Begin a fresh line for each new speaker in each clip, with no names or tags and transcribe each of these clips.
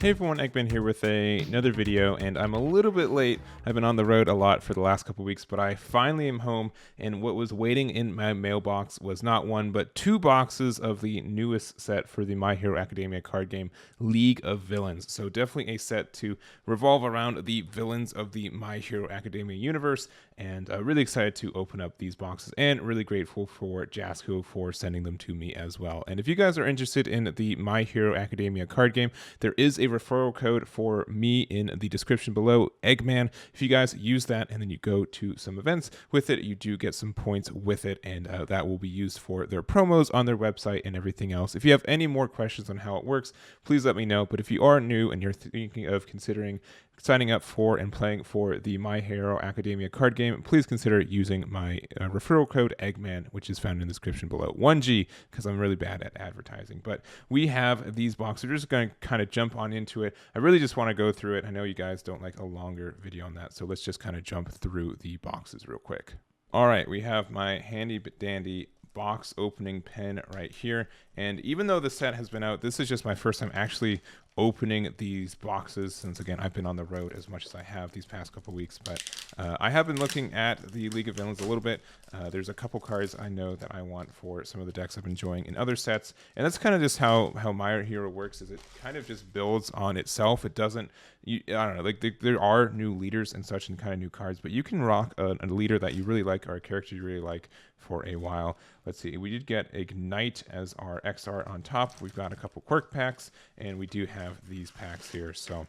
Hey everyone, EGMAN here with another video, and I'm a little bit late. I've been on the road a lot for the last couple weeks, but I finally am home, and what was waiting in my mailbox was not one, but two boxes of the newest set for the My Hero Academia card game, League of Villains. So definitely a set to revolve around the villains of the My Hero Academia universe, and really excited to open up these boxes, and really grateful for Jasco for sending them to me as well. And if you guys are interested in the My Hero Academia card game, there is a referral code for me in the description below, EGMAN. If you guys use that and then you go to some events with it, you do get some points with it, and that will be used for their promos on their website and everything else. If you have any more questions on how it works, please let me know. But if you are new and you're thinking of considering signing up for and playing for the My Hero Academia card game, please consider using my referral code EGMAN, which is found in the description below. 1G, because I'm really bad at advertising. But we have these boxes. We're just going to kind of jump on into it. I really just want to go through it. I know you guys don't like a longer video on that, so let's just kind of jump through the boxes real quick. All right, we have my handy but dandy box opening pen right here, and even though the set has been out, this is just my first time actually opening these boxes, since again I've been on the road as much as I have these past couple weeks. But I have been looking at the League of Villains a little bit. There's a couple cards I know that I want for some of the decks I've been enjoying in other sets, and that's kind of just how My Hero works. Is it kind of just builds on itself. It doesn't, I don't know, like there are new leaders and such and kind of new cards, but you can rock a leader that you really like or a character you really like for a while. Let's see, we did get Ignite as our XR on top. We've got a couple Quirk Packs, and we do have these packs here, so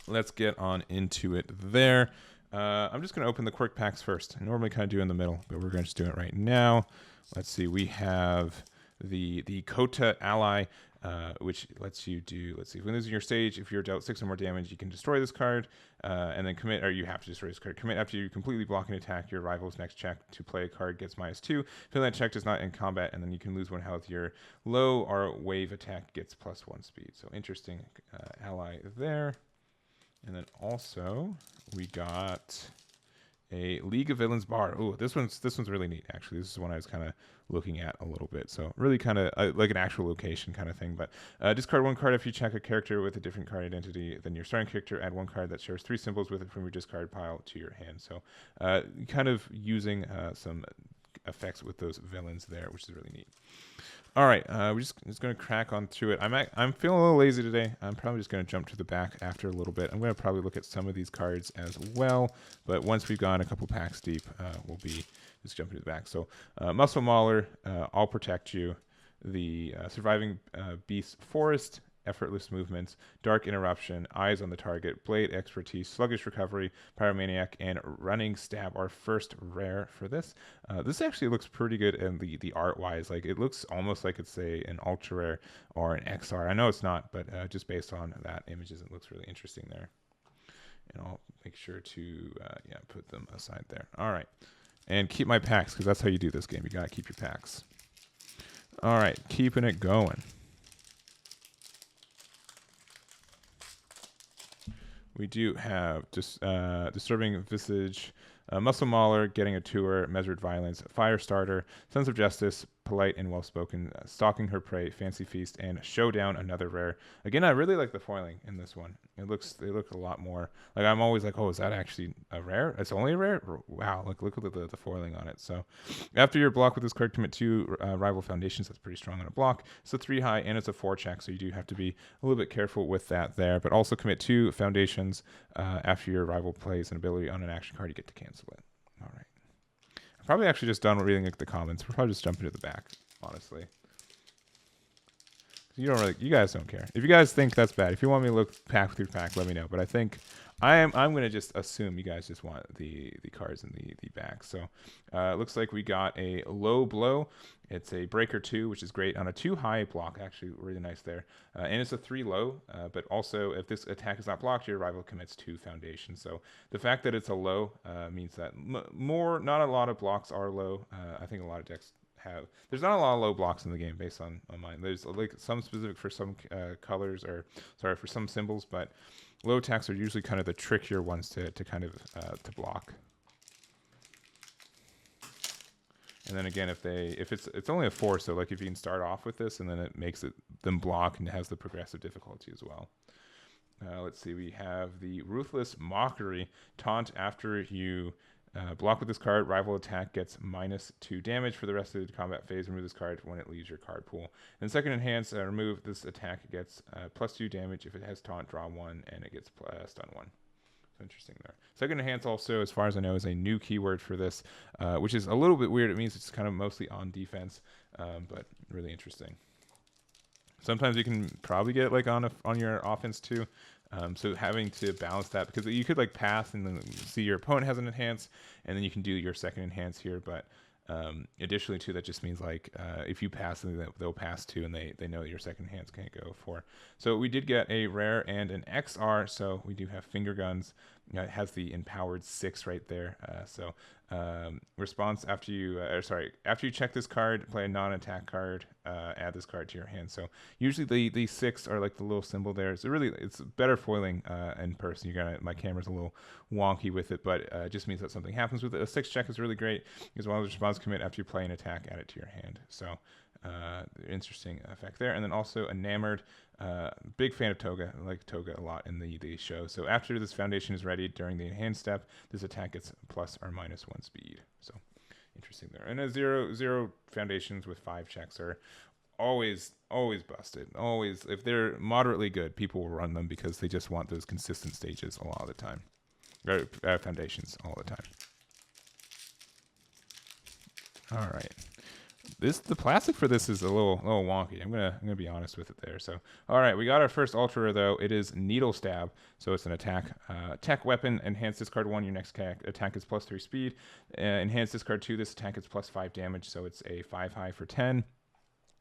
let's get on into it there. I'm just going to open the Quirk Packs first. I normally kind of do in the middle, but we're going to just do it right now. Let's see, we have the Coda ally, which lets you do, let's see, when this is your stage, if you're dealt 6 or more damage, you can destroy this card, and then commit, or you have to destroy this card. Commit after you completely block an attack. Your rival's next check to play a card gets -2. If that check is not in combat, and then you can lose 1 health. Your low or wave attack gets +1 speed. So interesting ally there. And then also we got a League of Villains bar. Oh, this one's really neat, actually. This is one I was kind of looking at a little bit. So really kind of like an actual location kind of thing. But discard 1 card if you check a character with a different card identity than your starting character. Add 1 card that shares 3 symbols with it from your discard pile to your hand. So kind of using some effects with those villains there, which is really neat. All right, we're just going to crack on through it. I'm feeling a little lazy today. I'm probably just going to jump to the back after a little bit. I'm going to probably look at some of these cards as well, but once we've gone a couple packs deep, we'll be just jumping to the back. So Muscle Mauler, I'll Protect You, the Surviving Beast Forest, Effortless Movements, Dark Interruption, Eyes on the Target, Blade Expertise, Sluggish Recovery, Pyromaniac, and Running Stab, our first rare for this. This actually looks pretty good in the art-wise. Like, it looks almost like it's an ultra rare or an XR. I know it's not, but just based on that images, it looks really interesting there. And I'll make sure to put them aside there. All right, and keep my packs, because that's how you do this game. You gotta keep your packs. All right, keeping it going. We do have Disturbing Visage, Muscle Mauler, Getting a Tour, Measured Violence, Firestarter, Sons of Justice, Polite and Well-Spoken, Stalking Her Prey, Fancy Feast, and Showdown, another rare. Again, I really like the foiling in this one. They look a lot more, like, I'm always like, oh, is that actually a rare? It's only a rare? Wow, like, look at the foiling on it. So after your block with this card, commit 2 Rival Foundations. That's pretty strong on a block. It's a 3 high, and it's a 4 check, so you do have to be a little bit careful with that there, but also commit 2 Foundations after your rival plays an ability on an action card. You get to cancel it. All right. I'm probably actually just done reading the comments. We're probably just jumping to the back, honestly. You guys don't care. If you guys think that's bad, if you want me to look pack through pack, let me know. But I think I'm going to just assume you guys just want the cards in the back. So it looks like we got a Low Blow. It's a Breaker 2, which is great on a 2 high block, actually really nice there. And it's a 3 low, but also if this attack is not blocked, your rival commits 2 Foundations. So the fact that it's a low means that not a lot of blocks are low. I think a lot of decks there's not a lot of low blocks in the game based on mine. There's like some specific for some colors, or sorry, for some symbols, but low attacks are usually kind of the trickier ones to kind of to block. And then again, if it's only a 4, so like if you can start off with this and then it makes them block and it has the progressive difficulty as well. let's see, we have the Ruthless Mockery. Taunt after you block with this card. Rival attack gets -2 damage for the rest of the combat phase. Remove this card when it leaves your card pool. And second enhance, remove this attack. It gets +2 damage. If it has taunt, draw 1, and it gets stun 1. So interesting there. Second enhance also, as far as I know, is a new keyword for this, which is a little bit weird. It means it's kind of mostly on defense, but really interesting. Sometimes you can probably get like on your offense too. So having to balance that, because you could like pass and then see your opponent has an enhance, and then you can do your second enhance here. But additionally too, that just means like if you pass, then they'll pass too, and they know that your second enhance can't go for. So we did get a rare and an XR. So we do have finger guns. It has the empowered 6 right there. Response after you, after you check this card, play a non-attack card, add this card to your hand. So usually the 6 are like the little symbol there. So really, it's better foiling in person. My camera's a little wonky with it, but it just means that something happens with it. A 6 check is really great, as well as response commit after you play an attack, add it to your hand. So interesting effect there. And then also enamored. Big fan of Toga. I like Toga a lot in the show. So after this foundation is ready during the enhanced step, this attack gets +or -1 speed. So interesting there. And a zero foundations with 5 checks are always busted. Always, if they're moderately good, people will run them because they just want those consistent stages a lot of the time. Or foundations all the time. All right. The plastic for this is a little wonky. I'm gonna be honest with it there. So all right, we got our first ultra though. It is Needle Stab. So it's an attack weapon. Enhance this card 1. Your next attack is +3 speed. Enhance this card 2. This attack is +5 damage. So it's a 5 high for 10.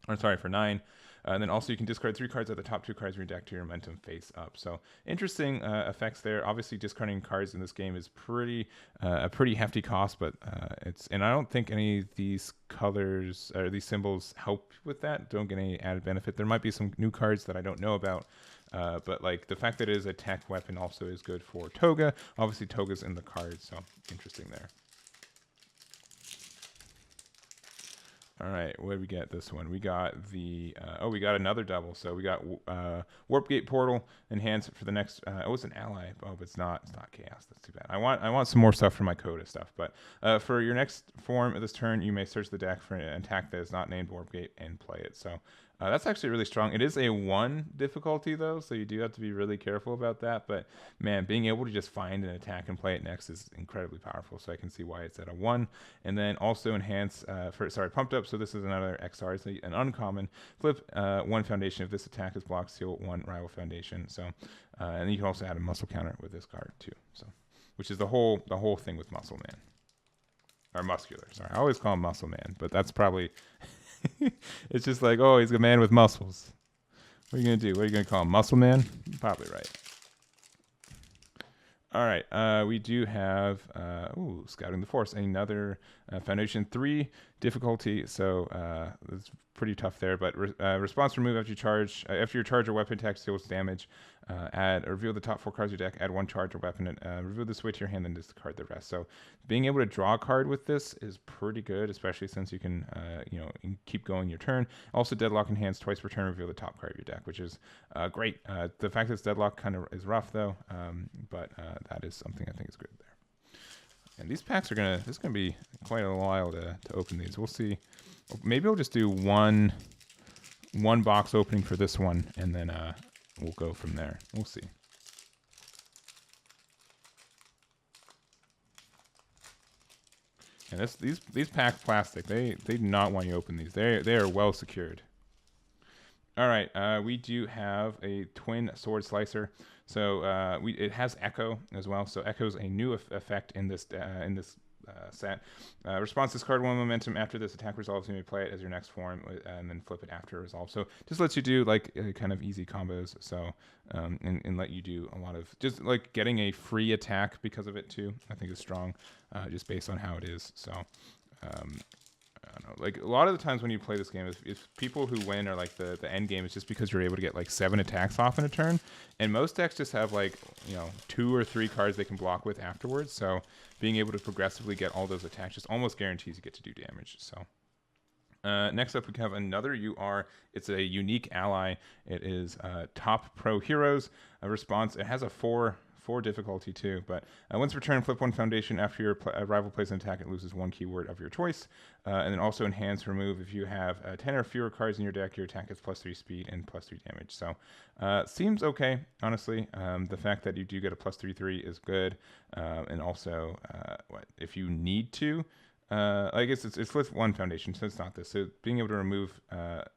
Or sorry, for 9. And then also you can discard 3 cards at the top 2 cards of your deck to your momentum face up. So interesting effects there. Obviously, discarding cards in this game is a pretty hefty cost, but and I don't think any of these colors or these symbols help with that. Don't get any added benefit. There might be some new cards that I don't know about, but like the fact that it is a tech weapon also is good for Toga. Obviously, Toga's in the card, so interesting there. All right, what did we get this one? We got we got another double. So we got Warp Gate Portal, enhance for the next, it's an ally. Oh, but it's not Chaos. That's too bad. I want some more stuff for my Coda stuff. But for your next form of this turn, you may search the deck for an attack that is not named Warp Gate and play it. So that's actually really strong. It is a 1 difficulty though, so you do have to be really careful about that. But man, being able to just find an attack and play it next is incredibly powerful. So I can see why it's at a 1. And then also enhance pumped up. So this is another XR. It's an uncommon. Flip 1 foundation. If this attack is blocked, seal 1 rival foundation. So and you can also add a muscle counter with this card too. So which is the whole thing with Muscle Man. Or Muscular. Sorry, I always call him Muscle Man, but that's probably. It's just like, oh, he's a man with muscles. What are you going to do? What are you going to call him? Muscle Man? Probably right. All right. We do have, Scouting the Force. Another Foundation 3 difficulty. So it's pretty tough there. But response remove after you charge. After your charge or weapon attack deals damage. Reveal the top 4 cards of your deck. Add 1 charge or weapon. Reveal this way to your hand, then discard the rest. So being able to draw a card with this is pretty good, especially since you can, keep going your turn. Also, Deadlock enhance twice per turn. Reveal the top card of your deck, which is great. The fact that it's Deadlock kind of is rough though, but that is something I think is good there. And these packs are this is gonna be quite a while to open these. We'll see. Maybe we'll just do one box opening for this one, and then we'll go from there. We'll see. And these pack plastic, they do not want you to open these. They are well secured. All right, we do have a twin sword slicer. So it has Echo as well. So Echo is a new effect in this set. Response this card 1 momentum. After this attack resolves, you may play it as your next form and then flip it after it resolves. So just lets you do like kind of easy combos. So and let you do a lot of just like getting a free attack because of it too. I think is strong, just based on how it is. So. I don't know. Like a lot of the times when you play this game, if people who win are like the end game, it's just because you're able to get like 7 attacks off in a turn, and most decks just have like 2 or 3 cards they can block with afterwards. So being able to progressively get all those attacks just almost guarantees you get to do damage. So Next up, we have another UR. It's a unique ally. It is Top Pro Heroes. A response. It has a 4 difficulty too, but once returned, flip 1 foundation. After your rival plays an attack, it loses 1 keyword of your choice. And then also enhance remove. If you have 10 or fewer cards in your deck, your attack is +3 speed and +3 damage. So seems okay, honestly. The fact that you do get a +3/3 is good. And also, if you need to, I guess it's with 1 foundation, so it's not this. So being able to remove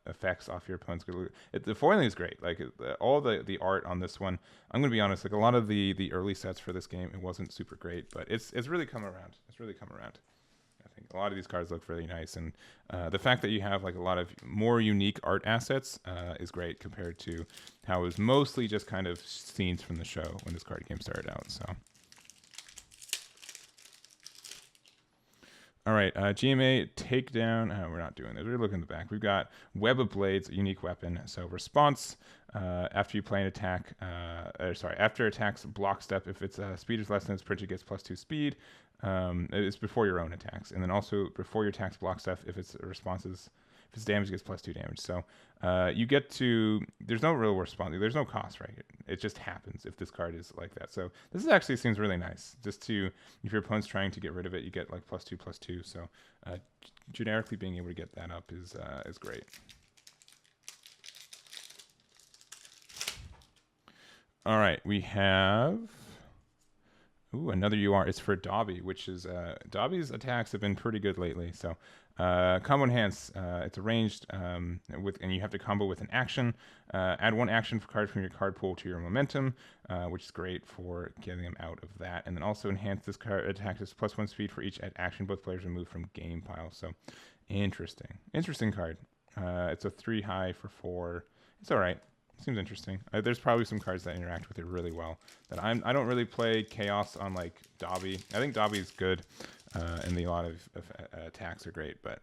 effects off your opponent's good. The foiling is great. Like all the art on this one, I'm gonna be honest. Like a lot of the early sets for this game, it wasn't super great, but it's really come around. It's really come around. I think a lot of these cards look really nice, and the fact that you have like a lot of more unique art assets is great compared to how it was mostly just kind of scenes from the show when this card game started out. So. All right, GMA takedown. We're not doing this. We're looking in the back. We've got Web of Blades, a unique weapon. So response after you play an attack. After attacks block step. If its speed is less than its printed, gets +2 speed. It's before your own attacks, and then also before your attacks block step. If its responses, if its damage gets +2 damage. So you get to. There's no real response. There's no cost, right? It just happens if this card is like that. So this actually seems really nice. Just to, if your opponent's trying to get rid of it, you get like +2/+2. So generically being able to get that up is great. All right, we have another UR. It's for Dobby, which is Dobby's attacks have been pretty good lately. So combo enhance. It's arranged and you have to combo with an action. Add 1 action card from your card pool to your momentum, which is great for getting them out of that. And then also enhance this card attack is +1 speed for each action both players remove from game pile. So interesting card. It's a 3 high for 4. It's all right. Seems interesting. There's probably some cards that interact with it really well. That I don't really play Chaos on like Dobby. I think Dobby's good, and a lot of attacks are great, but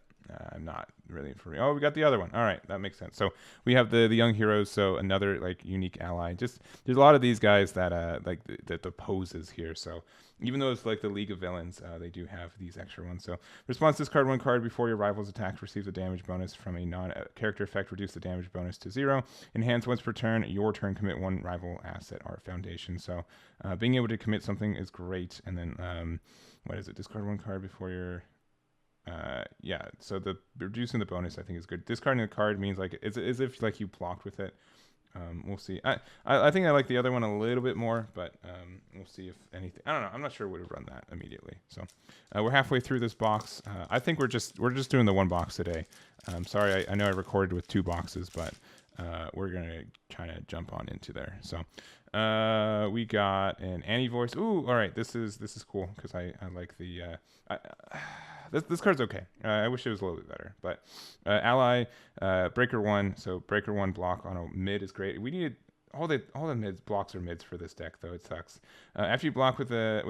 I'm not really for. Oh, we got the other one. All right, that makes sense. So we have the young heroes. So another like unique ally. Just there's a lot of these guys that like the poses here. So even though it's like the League of Villains, they do have these extra ones. So response: discard 1 card before your rival's attack receives a damage bonus from a non-character effect. Reduce the damage bonus to 0. Enhance once per turn. Your turn. Commit 1 rival asset art foundation. So being able to commit something is great. And then what is it? Discard 1 card before your so the reducing the bonus I think is good. Discarding a card means like it's as if like you blocked with it. We'll see. I think I like the other one a little bit more, but we'll see if anything. I don't know. I'm not sure would have run that immediately. So we're halfway through this box. I think we're just doing the 1 box today. Sorry, I know I recorded with 2 boxes, but we're gonna try to jump on into there. So we got an Annie voice. Ooh, all right. This is cool because I like the. This card's okay. I wish it was a little bit better, but ally breaker 1. So breaker 1 block on a mid is great. We needed all the mids blocks are mids for this deck though. It sucks. After you block with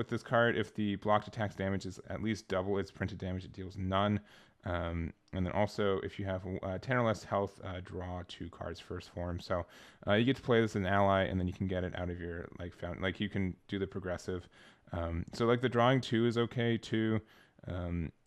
this card, if the blocked attack's damage is at least double its printed damage, it deals none. And then also if you have 10 or less health, draw 2 cards first form. So you get to play this as an ally, and then you can get it out of your like you can do the progressive. So like the drawing 2 is okay too.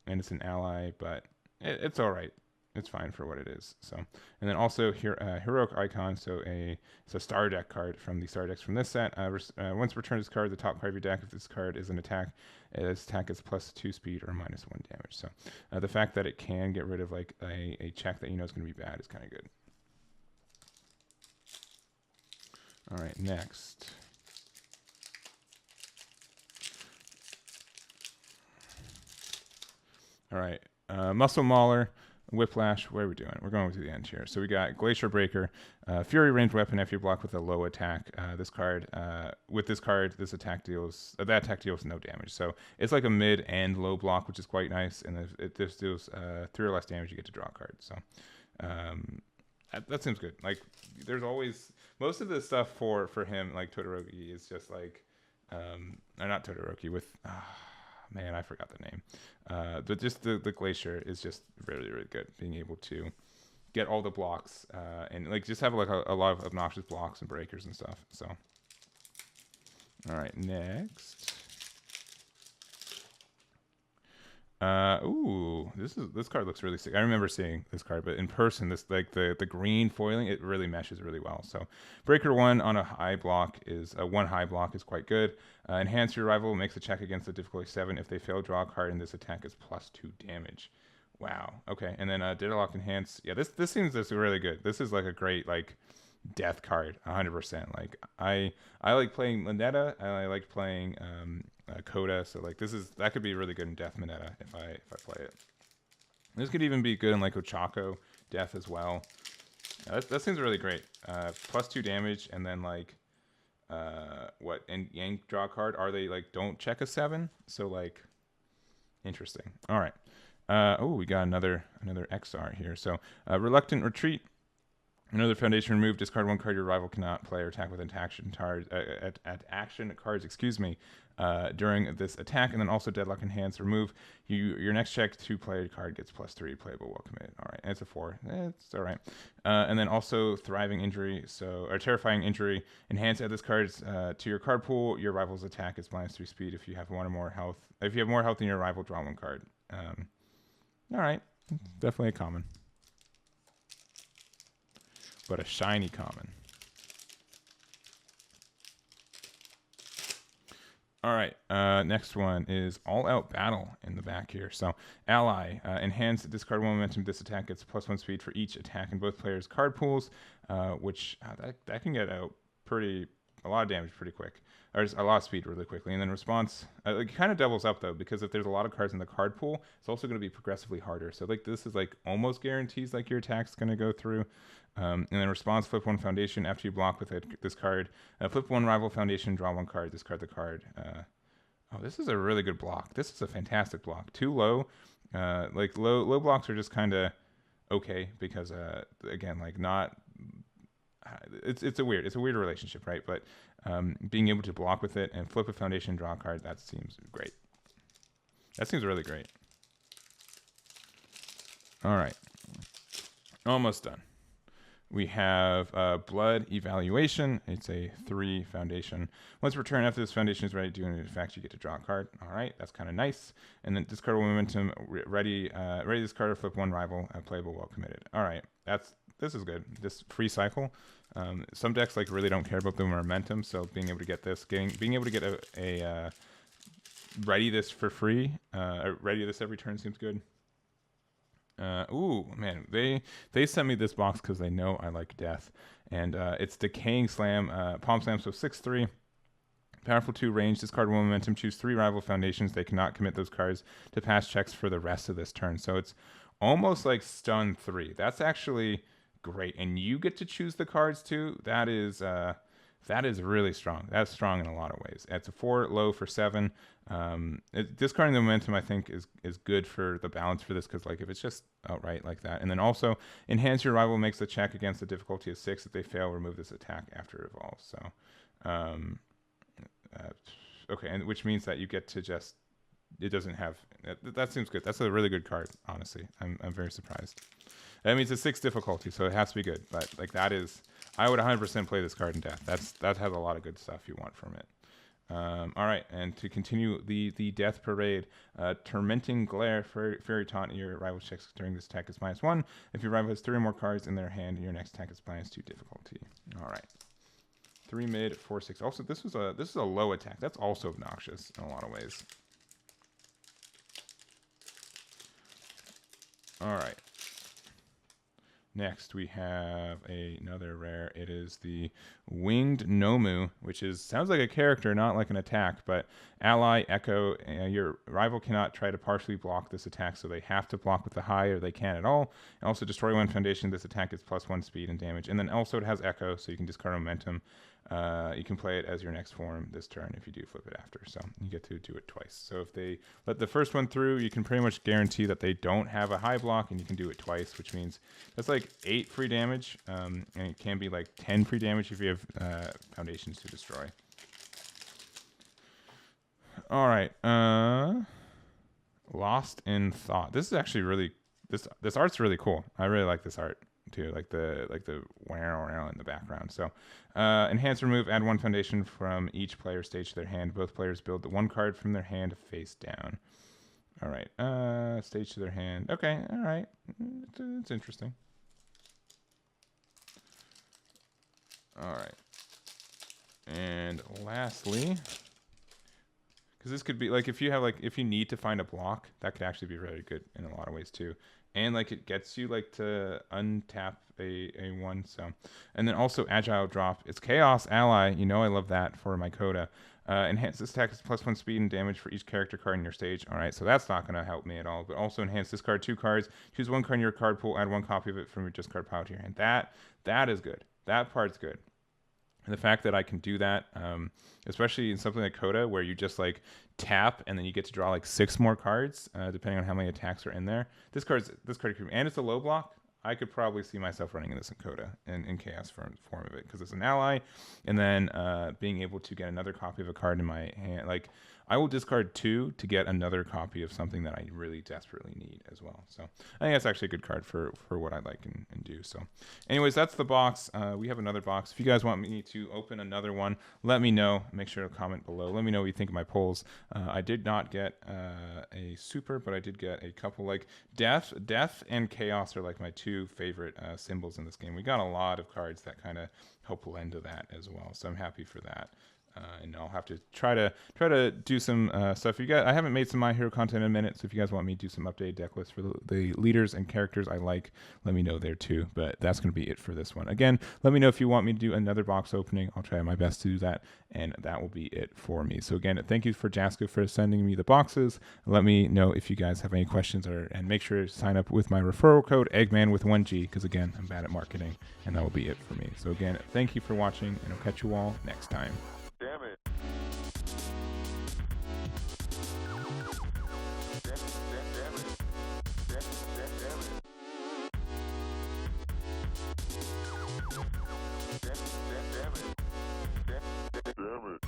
And it's an ally, but it's all right. It's fine for what it is. So, and then also here, heroic icon. So it's a star deck card from the star decks from this set. Once return this card, the top card of your deck. If this card is an attack, its attack is +2 speed or -1 damage. So the fact that it can get rid of like a check that you know is going to be bad is kind of good. All right, next. All right, Muscle Mauler, Whiplash. Where are we doing? We're going to the end here. So we got Glacier Breaker, Fury ranged weapon. If you block with a low attack, this card this attack deals that attack deals no damage. So it's like a mid and low block, which is quite nice. And if this deals 3 or less damage, you get to draw a card. So that seems good. Like there's always most of the stuff for him, like Todoroki, is just like or not Todoroki with. Man, I forgot the name. But just the Glacier is just really, really good. Being able to get all the blocks and like just have like a lot of obnoxious blocks and breakers and stuff. So, all right, next. Ooh, this card looks really sick. I remember seeing this card, but in person, this like the green foiling, it really meshes really well. So, Breaker 1 on a high block is one high block is quite good. Enhance your rival makes a check against the difficulty 7. If they fail, draw a card, and this attack is +2 damage. Wow. Okay, and then Daedalus Enhance. Yeah, this seems really good. This is like a great like death card, 100%. Like I like playing Minetta, and I like playing Coda. So like that could be really good in Death Minetta if I play it. This could even be good in like Ochako Death as well. That seems really great. +2 damage, and then like what, and yank, draw a card. Are they like don't check a 7? So like interesting. All right. Oh, we got another XR here. So Reluctant Retreat. Another foundation remove. Discard 1 card your rival cannot play or attack with action cards. Action cards, excuse me, during this attack, and then also Deadlock Enhance. Remove your next check to play a card gets +3 playable while committed. All right, and it's a 4. It's all right. And then also Thriving Injury, or Terrifying Injury. Enhance. Add this card to your card pool. Your rival's attack is -3 speed. If you have 1 or more health, if you have more health than your rival, draw 1 card. All right, definitely a common, but a shiny common. All right, next one is All Out Battle in the back here. So Ally, enhance, discard 1 momentum. This attack gets +1 speed for each attack in both players' card pools, which that can get out a lot of damage pretty quick, or just a lot of speed really quickly. And then response, it kind of doubles up though, because if there's a lot of cards in the card pool, it's also going to be progressively harder. So like this is like almost guarantees like your attack's going to go through. And then response, flip 1 foundation after you block with this card. Flip 1 rival foundation, draw 1 card, discard the card. Oh, this is a really good block. This is a fantastic block. Too low, like low blocks are just kind of okay, because again, like not. It's a weird relationship, right? But being able to block with it and flip a foundation, draw a card, that seems great. That seems really great. All right, almost done. We have Blood Evaluation. It's a 3 foundation. Once returned after this foundation is ready to do an effect, you get to draw a card. All right, that's kind of nice. And then discard 1 momentum. Ready this card or flip 1 rival. Playable while committed. All right, this is good. This free cycle. Some decks like really don't care about the momentum, so being able to get this, being able to get a ready this for free, ready this every turn seems good. Ooh, man, they sent me this box because they know I like death, and it's Decaying Slam, Palm Slam, so 6/3. Powerful 2 range. Discard 1 momentum. Choose 3 rival foundations. They cannot commit those cards to pass checks for the rest of this turn. So it's almost like stun 3. That's actually great, and you get to choose the cards too. That is really strong. That's strong in a lot of ways. It's a 4 low for 7. Discarding the momentum, I think, is good for the balance for this, because like if it's just outright like that. And then also enhance your rival makes a check against the difficulty of 6. If they fail, remove this attack after it evolves. So okay, and which means that you get to just, it doesn't have, that seems good. That's a really good card, honestly. I'm very surprised. That means it's 6 difficulty, so it has to be good. But like that is, I would 100% play this card in death. That has a lot of good stuff you want from it. All right, and to continue the death parade, Tormenting Glare, Fairy Taunt. Your rival checks during this attack is -1. If your rival has 3 or more cards in their hand, your next attack is -2 difficulty. All right, 3 mid, 4 6. Also, this is a low attack. That's also obnoxious in a lot of ways. All right. Next, we have another rare. It is the Winged Nomu, which sounds like a character, not like an attack, but ally, echo. Your rival cannot try to partially block this attack, so they have to block with the high, or they can't at all. And also, destroy 1 foundation. This attack is +1 speed and damage. And then also, it has echo, so you can discard momentum. You can play it as your next form this turn if you do flip it after. So you get to do it twice. So if they let the first one through, you can pretty much guarantee that they don't have a high block, and you can do it twice, which means that's like 8 free damage, and it can be like 10 free damage if you have foundations to destroy. All right, Lost in Thought. This is actually really, this art's really cool. I really like this art too, like the wow in the background. So enhance, remove, add 1 foundation from each player stage to their hand. Both players build the 1 card from their hand face down. All right. Stage to their hand. Okay. All right. It's interesting. All right. And lastly, because this could be like if you have like if you need to find a block, that could actually be really good in a lot of ways too. And like it gets you like to untap a one. So, and then also agile drop. It's chaos ally. You know I love that for my Coda. Enhance this attack is +1 speed and damage for each character card in your stage. All right, so that's not going to help me at all. But also enhance this card 2 cards. Choose 1 card in your card pool. Add 1 copy of it from your discard pile to your hand. That is good. That part's good. And the fact that I can do that, especially in something like Coda, where you just like tap and then you get to draw like 6 more cards, depending on how many attacks are in there. This card, and it's a low block. I could probably see myself running in this in Coda in chaos form of it because it's an ally, and then being able to get another copy of a card in my hand. Like I will discard 2 to get another copy of something that I really desperately need as well. So I think that's actually a good card for what I like and do. So anyways, that's the box. We have another box. If you guys want me to open another one, let me know. Make sure to comment below. Let me know what you think of my polls. I did not get a super, but I did get a couple. Like death and chaos are like my 2 favorite symbols in this game. We got a lot of cards that kind of help lend to that as well. So I'm happy for that. And I'll have to try to do some stuff. I haven't made some My Hero content in a minute, so if you guys want me to do some updated deck lists for the leaders and characters I like, let me know there too. But that's going to be it for this one. Again, let me know if you want me to do another box opening. I'll try my best to do that, and that will be it for me. So again, thank you for Jaska for sending me the boxes. Let me know if you guys have any questions, and make sure to sign up with my referral code EGGMAN with 1G, because again, I'm bad at marketing, and that will be it for me. So again, thank you for watching, and I'll catch you all next time.
Damn it. Damn it.